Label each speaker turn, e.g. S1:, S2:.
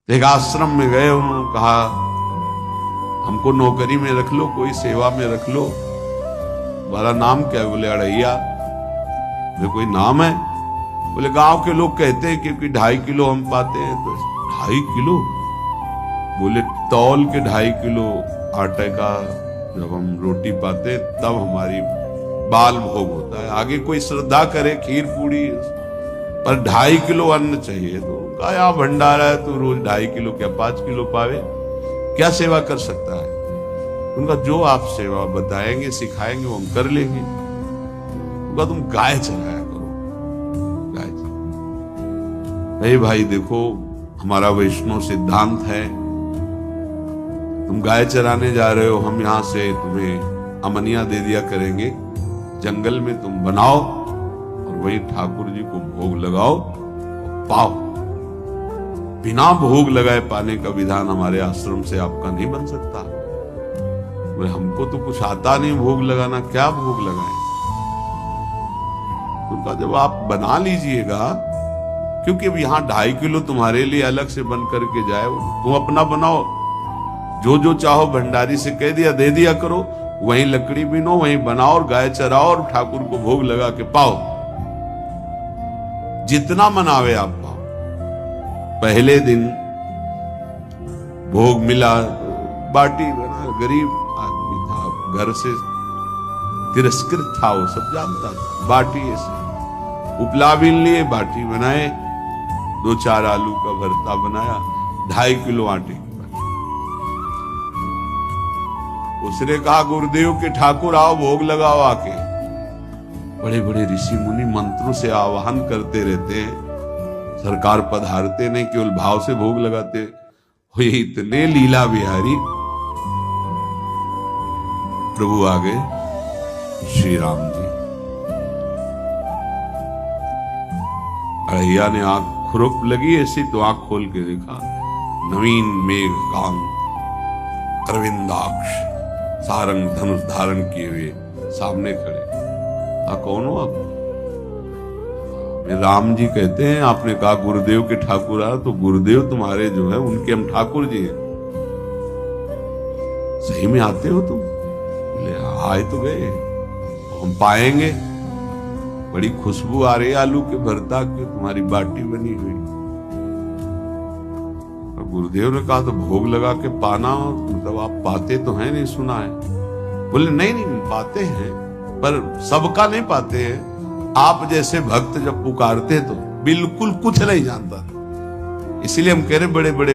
S1: एक आश्रम में गए, उन्होंने कहा हमको नौकरी में रख लो, कोई सेवा में रख लो। तुम्हारा नाम क्या है? बोले अड़ैया। बोले कोई नाम है? बोले गांव के लोग कहते हैं क्योंकि 2.5 किलो हम पाते हैं। तो 2.5 किलो? बोले तौल के 2.5 किलो आटे का जब हम रोटी पाते तब हमारी बाल भोग होता है। आगे कोई श्रद्धा करे खीर पूड़ी, पर 2.5 किलो अन्न चाहिए। तो कहा भंडारा है, तो रोज 2.5 किलो क्या 5 किलो पावे, क्या सेवा कर सकता है? उनका जो आप सेवा बताएंगे सिखाएंगे वो हम कर लेंगे। उनका तुम गाय चराया करो, गाय चराया। भाई देखो, हमारा वैष्णव सिद्धांत है, तुम गाय चराने जा रहे हो, हम यहां से तुम्हें अमनिया दे दिया करेंगे, जंगल में तुम बनाओ और वही ठाकुर जी को भोग लगाओ और पाओ। बिना भोग लगाए पाने का विधान हमारे आश्रम से आपका नहीं बन सकता। बोले हमको तो कुछ आता नहीं भोग लगाना, क्या भोग लगाएं? उनका जब आप बना लीजिएगा, क्योंकि अब यहाँ 2.5 किलो तुम्हारे लिए अलग से बन करके जाए, तुम अपना बनाओ, जो जो चाहो भंडारी से कह दिया दे दिया करो, वहीं लकड़ी बीनो, वहीं बनाओ और गाय चराओ और ठाकुर को भोग लगा के पाओ। जितना मनावे आप पाओ। पहले दिन भोग मिला, बाटी बना, गरीब आदमी था, घर से तिरस्कृत था, वो सब जानता था। बाटी ऐसे उपला बीन लिए, बाटी बनाए, 2-4 आलू का भरता बनाया, 2.5 किलो आटे की। उसने कहा गुरुदेव के ठाकुर आओ भोग लगाओ आके। बड़े बड़े ऋषि मुनि मंत्रों से आवाहन करते रहते हैं, सरकार पधारते नहीं, केवल भाव से भोग लगाते। ये इतने लीला बिहारी प्रभु आ गए, श्री राम जी। अड़ैया ने आंख खुरक लगी ऐसी, तो आंख खोल के देखा, नवीन मेघ कांत अरविंदाक्ष सारंग धनुष धारण किए हुए सामने खड़े। कौन हो आप? राम जी कहते हैं, आपने कहा गुरुदेव के ठाकुर आ, तो गुरुदेव तुम्हारे जो है उनके हम ठाकुर जी हैं। सही में आते हो तुम? बोले आए तो गए, हम पाएंगे। बड़ी खुशबू आ रही है आलू के भरता की, तुम्हारी बाटी बनी हुई। और गुरुदेव ने कहा तो भोग लगा के पाना, मतलब आप पाते तो हैं? नहीं सुना है। बोले नहीं नहीं पाते हैं, पर सबका नहीं पाते हैं। आप जैसे भक्त जब पुकारते तो बिल्कुल कुछ नहीं जानता, इसीलिए हम कह रहे बड़े बड़े